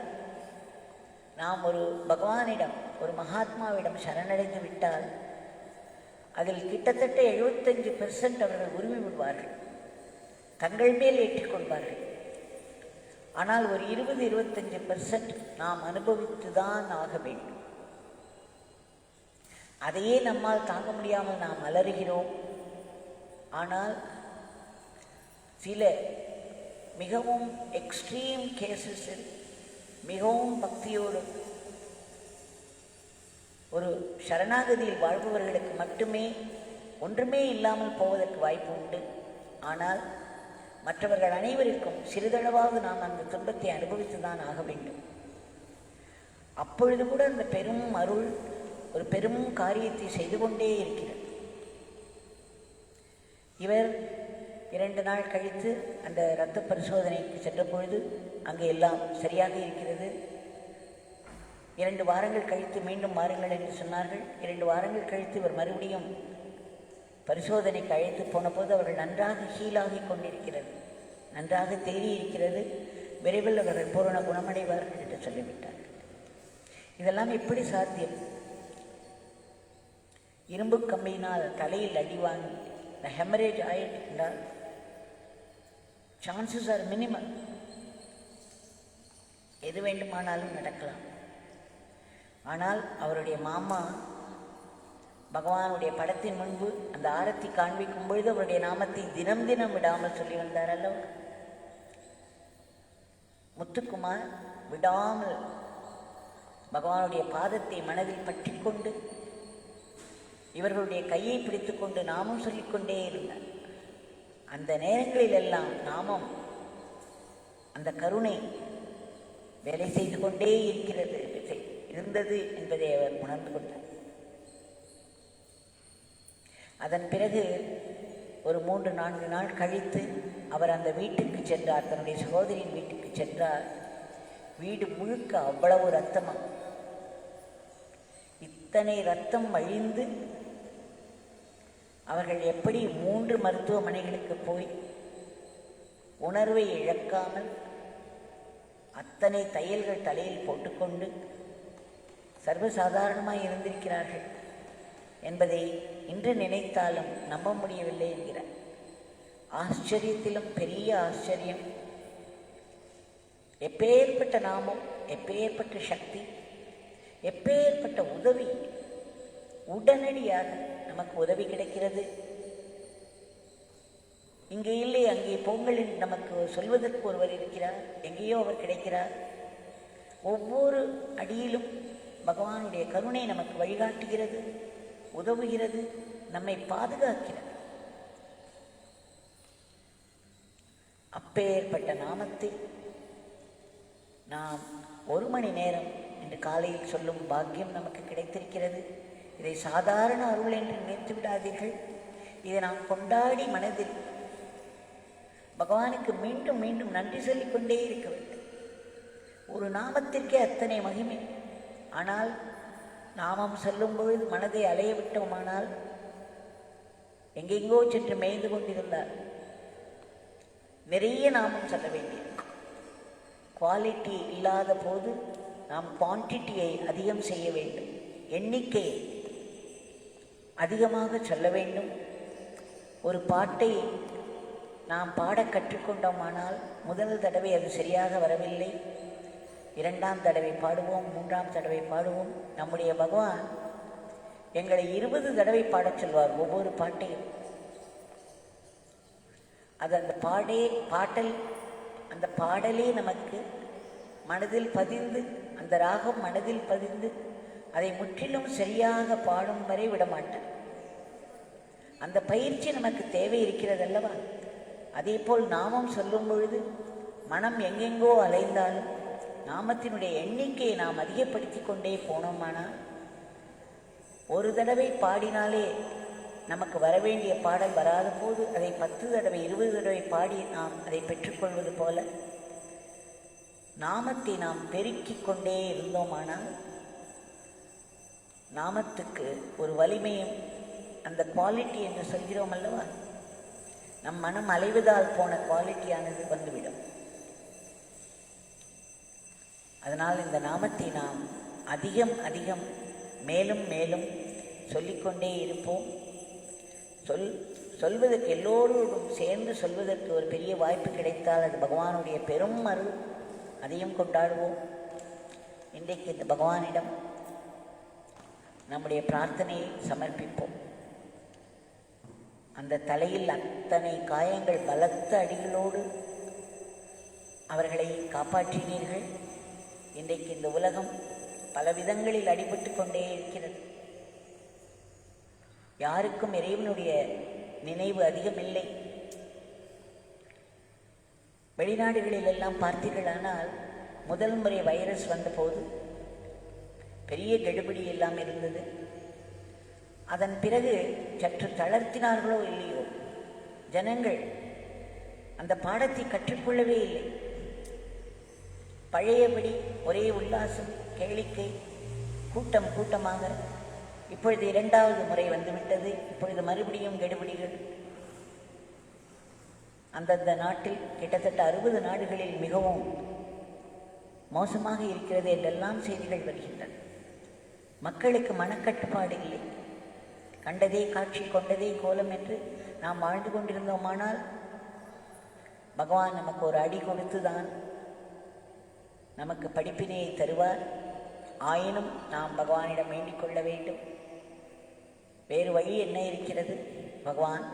நாம் ஒரு பகவானிடம், ஒரு மகாத்மாவிடம் சரணடைந்து விட்டால் அதில் கிட்டத்தட்ட 75% அவர்கள் உரிமை விடுவார்கள், தங்கள் மேல் ஏற்றுக்கொள்வார்கள். ஆனால் ஒரு 20-25% நாம் அனுபவித்துதான் ஆக வேண்டும். அதையே நம்மால் தாங்க முடியாமல் நாம் அலறுகிறோம். ஆனால் சில மிகவும் எக்ஸ்ட்ரீம் கேசஸில் மிகவும் பக்தியோடு ஒரு சரணாகதியில் வாழ்பவர்களுக்கு மட்டுமே ஒன்றுமே இல்லாமல் போவதற்கு வாய்ப்பு உண்டு. ஆனால் மற்றவர்கள் அனைவருக்கும் சிறிதளவாவது நாம் அந்த துன்பத்தை அனுபவித்துதான் ஆக வேண்டும். அப்பொழுது கூட அந்த பெரும் அருள் ஒரு பெரும் காரியத்தை செய்து கொண்டே இருக்கிறது. இவர் 2 நாள் கழித்து அந்த இரத்த பரிசோதனைக்கு சென்ற பொழுது அங்கே எல்லாம் சரியாக இருக்கிறது. 2 வாரங்கள் கழித்து மீண்டும் வாருங்கள் என்று சொன்னார்கள். 2 வாரங்கள் கழித்து இவர் மறுபடியும் பரிசோதனைக்கு அழைத்து போன போது அவர்கள் நன்றாக ஹீலாகி கொண்டிருக்கிறது, நன்றாக தேறி இருக்கிறது, விரைவில் அவர்கள் பூரண குணமடைவார்கள் என்று சொல்லிவிட்டார்கள். இதெல்லாம் எப்படி சாத்தியம்? இரும்பு கம்பியினால் தலையில் அடி வாங்கி இந்த ஹெமரேஜ் ஆயிட்டால் சான்சஸ் ஆர் மினிமம். எது வேண்டுமானாலும் நடக்கலாம். ஆனால் அவருடைய மாமா பகவானுடைய படத்தின் முன்பு அந்த ஆரத்தி காண்பிக்கும் பொழுது அவருடைய நாமத்தை தினம் தினம் விடாமல் சொல்லி வந்தார் அல்லவா? முத்துக்குமார் விடாமல் பகவானுடைய பாதத்தை மனதில் பற்றி கொண்டு இவர்களுடைய கையை பிடித்து கொண்டு நாமும் சொல்லிக்கொண்டே இருந்தார். அந்த நேரங்களிலெல்லாம் நாமம் அந்த கருணை வேலை செய்து கொண்டே இருந்தது என்பதை அவர் உணர்ந்து கொண்டார். அதன் பிறகு ஒரு 3-4 நாள் கழித்து அவர் அந்த வீட்டுக்கு சென்றார், தன்னுடைய சகோதரியின் வீட்டுக்கு சென்றார். வீடு முழுக்க அவ்வளவு இரத்தமா, இத்தனை இரத்தம் வழிந்து அவர்கள் எப்படி 3 மருத்துவமனைகளுக்கு போய் உணர்வை இழக்காமல் அத்தனை தையல்கள் தலையில் போட்டுக்கொண்டு சர்வசாதாரணமாக இருந்திருக்கிறார்கள் என்பதை இன்று நினைத்தாலும் நம்ப முடியவில்லை என்கிறார். ஆச்சரியத்திலும் பெரிய ஆச்சரியம். எப்பேற்பட்ட நாமம், எப்பேற்பட்ட சக்தி, எப்பேற்பட்ட உதவி உடனடியாக நமக்கு உதவி கிடைக்கிறது. இங்கே இல்லை அங்கே பொங்கலில் நமக்கு சொல்வதற்கு ஒருவர் இருக்கிறார், எங்கேயோ அவர் கிடைக்கிறார். ஒவ்வொரு அடியிலும் பகவானுடைய கருணை நமக்கு வழிகாட்டுகிறது, உதவுகிறது, நம்மை பாதுகாக்கிறது. அப்பேற்பட்ட நாமத்தை நாம் 1 மணி நேரம் இன்று காலையில் சொல்லும் பாக்கியம் நமக்கு கிடைத்திருக்கிறது. இதை சாதாரண அருள் என்று நினைத்து விடாதீர்கள். இதை நாம் கொண்டாடி மனதில் பகவானுக்கு மீண்டும் மீண்டும் நன்றி சொல்லிக்கொண்டே இருக்க வேண்டும். ஒரு நாமத்திற்கே அத்தனை மகிமை. ஆனால் நாமம் சொல்லும் பொழுது மனதை அலைய விட்டோமானால் எங்கெங்கோ சென்று மேய்ந்து கொண்டிருந்தார். நிறைய நாமம் சொல்ல வேண்டியது. குவாலிட்டி இல்லாத போது நாம் குவான்டிட்டியை அதிகம் செய்ய வேண்டும், எண்ணிக்கையை அதிகமாக சொல்ல வேண்டும். ஒரு பாட்டை நாம் பாட கற்றுக்கொண்டோமானால் முதல் தடவை அது சரியாக வரவில்லை, 2ஆம் தடவை பாடுவோம், 3ஆம் தடவை பாடுவோம். நம்முடைய பகவான் எங்களை 20 தடவை பாடச் சொல்வார் ஒவ்வொரு பாட்டையும். அது அந்த பாடலே நமக்கு மனதில் பதிந்து, அந்த ராகம் மனதில் பதிந்து அதை முற்றிலும் சரியாக பாடும் வரை விடமாட்டார். அந்த பயிற்சி நமக்கு தேவை இருக்கிறது அல்லவா? அதே போல் நாமம் சொல்லும் பொழுது மனம் எங்கெங்கோ அலைந்தாலும் நாமத்தினுடைய எண்ணிக்கையை நாம் அதிகப்படுத்தி கொண்டே போனோமானால் ஒரு தடவை பாடினாலே நமக்கு வரவேண்டிய பாடல் வராத போது அதை 10 தடவை 20 தடவை பாடி நாம் அதை பெற்றுக்கொள்வது போல நாமத்தை நாம் பெருக்கிக் கொண்டே இருந்தோமானால் நாமத்துக்கு ஒரு வலிமையும் அந்த குவாலிட்டி என்று சொல்கிறோம் அல்லவா, நம் மனம் அலைவதால் போன குவாலிட்டியானது வந்துவிடும். அதனால் இந்த நாமத்தை நாம் அதிகம் அதிகம் மேலும் மேலும் சொல்லிக்கொண்டே இருப்போம். சொல்வதற்கு எல்லோரோடும் சேர்ந்து சொல்வதற்கு ஒரு பெரிய வாய்ப்பு கிடைத்தால் அது பகவானுடைய பெரும் அருள். அதையும் கொண்டாடுவோம். இன்றைக்கு இந்த பகவானிடம் நம்முடைய பிரார்த்தனையை சமர்ப்பிப்போம். அந்த தலையில் அத்தனை காயங்கள், பலத்த அடிகளோடு அவர்களை காப்பாற்றினீர்கள். இன்றைக்கு இந்த உலகம் பல விதங்களில் அடிபட்டு கொண்டே இருக்கிறது. யாருக்கும் இறைவனுடைய நினைவு அதிகமில்லை. வெளிநாடுகளிலெல்லாம் பார்த்தீர்களானால் முதல் முறை வைரஸ் வந்தபோது பெரிய கெடுபிடி எல்லாம் இருந்தது. அதன் பிறகு சற்று தளர்த்தினார்களோ இல்லையோ ஜனங்கள் அந்த பாடத்தை கற்றுக்கொள்ளவே இல்லை. பழையபடி ஒரே உல்லாசம், கேளிக்கை, கூட்டம் கூட்டமாக. இப்பொழுது 2வது முறை வந்துவிட்டது. இப்பொழுது மறுபடியும் கெடுபிடிகள். அந்தந்த நாட்டில் கிட்டத்தட்ட 60 நாடுகளில் மிகவும் மோசமாக இருக்கிறது என்றெல்லாம் செய்திகள் வருகின்றன. மக்களுக்கு மனக்கட்டுப்பாடு இல்லை. கண்டதே காட்சி, கொண்டதே கோலம் என்று நாம் வாழ்ந்து கொண்டிருந்தோமானால் பகவான் நமக்கு ஒரு அடி கொடுத்துதான் நமக்கு படிப்பினையை தருவார். ஆயினும் நாம் பகவானிடம் வேண்டிக் கொள்ள வேண்டும். வேறு வழி என்ன இருக்கிறது? பகவான்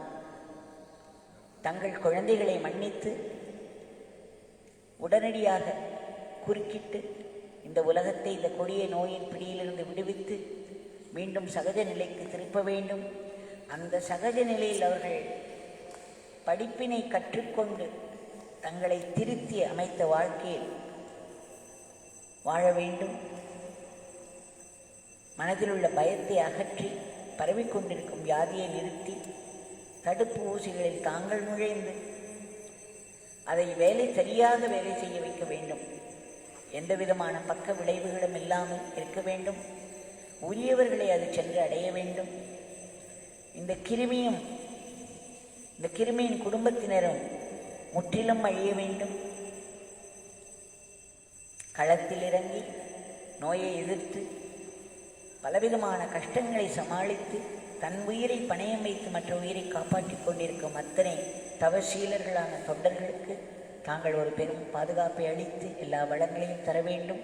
தங்கள் குழந்தைகளை மன்னித்து உடனடியாக குறுக்கிட்டு இந்த உலகத்தை இந்த கொடிய நோயின் பிடியிலிருந்து விடுவித்து மீண்டும் சகஜ நிலைக்கு திருப்ப வேண்டும். அந்த சகஜ நிலையில் அவர்கள் படிப்பினை கற்றுக்கொண்டு தங்களை திருத்தி அமைத்த வாழ்க்கையில் வாழ வேண்டும். மனதில் உள்ள பயத்தை அகற்றி பரவிக்கொண்டிருக்கும் வியாதியை நிறுத்தி தடுப்பு ஊசிகளில் தாங்கள் நுழைந்து அதை சரியாக வேலை செய்ய வைக்க வேண்டும். எந்த விதமான பக்க விளைவுகளும் இல்லாமல் இருக்க வேண்டும். உரியவர்களை அது சென்று அடைய வேண்டும். இந்த கிருமியின் குடும்பத்தினரும் முற்றிலும் அழிய வேண்டும். களத்தில் இறங்கி நோயை எதிர்த்து பலவிதமான கஷ்டங்களை சமாளித்து தன் உயிரை பணயம் வைத்து மற்ற உயிரை காப்பாற்றிக் கொண்டிருக்கும் அத்தனை தவசீலர்களான தொண்டர்களுக்கு தாங்கள் ஒரு பெரும் பாதுகாப்பை அளித்து எல்லா வளங்களையும் தர வேண்டும்.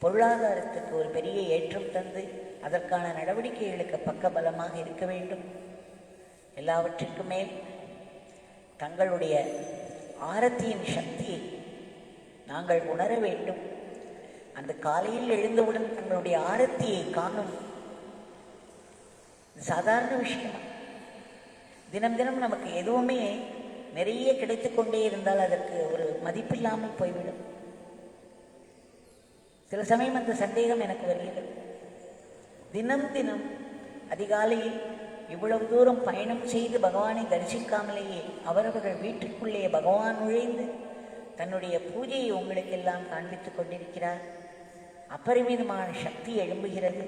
பொருளாதாரத்துக்கு ஒரு பெரிய ஏற்றம் தந்து அதற்கான நடவடிக்கைகளுக்கு பக்கபலமாக இருக்க வேண்டும். எல்லாவற்றிற்கும் மேல் தங்களுடைய ஆரத்தியின் சக்தியை நாங்கள் உணர வேண்டும். அந்த காலையில் எழுந்தவுடன் தங்களுடைய ஆரத்தியை காணும் சாதாரண விஷயம். தினம் தினம் நமக்கு எதுவுமே நிறைய கிடைத்து கொண்டே இருந்தால் அதற்கு ஒரு மதிப்பில்லாமல் போய்விடும். சில சமயம் அந்த சந்தேகம் எனக்கு வருகிறது. தினம் தினம் அதிகாலையில் இவ்வளவு தூரம் பயணம் செய்து பகவானை தரிசிக்காமலேயே அவரவர்கள் வீட்டுக்குள்ளே பகவான் நுழைந்து தன்னுடைய பூஜையை உங்களுக்கெல்லாம் காண்பித்துக் கொண்டிருக்கிறார். அப்பரிமிதமான சக்தி எழும்புகிறது.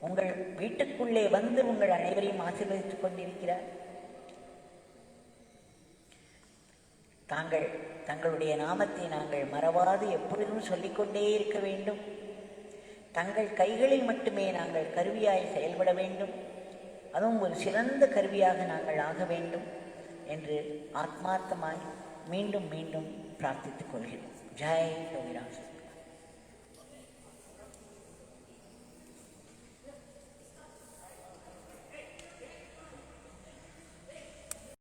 உங்கள் வீட்டுக்குள்ளே வந்து உங்கள் அனைவரையும் ஆசீர்வதித்துக் கொண்டிருக்கிறார். தங்களுடைய நாமத்தை நாங்கள் மறவாது எப்பொழுதும் சொல்லிக்கொண்டே இருக்க வேண்டும். தங்கள் கைகளில் மட்டுமே நாங்கள் கருவியாய் செயல்பட வேண்டும். அதுவும் ஒரு சிறந்த கருவியாக நாங்கள் ஆக வேண்டும் என்று ஆத்மார்த்தமாய் மீண்டும் மீண்டும் பிரார்த்தித்துக் கொள்கிறோம். ஜெய் யோகிராஜ்.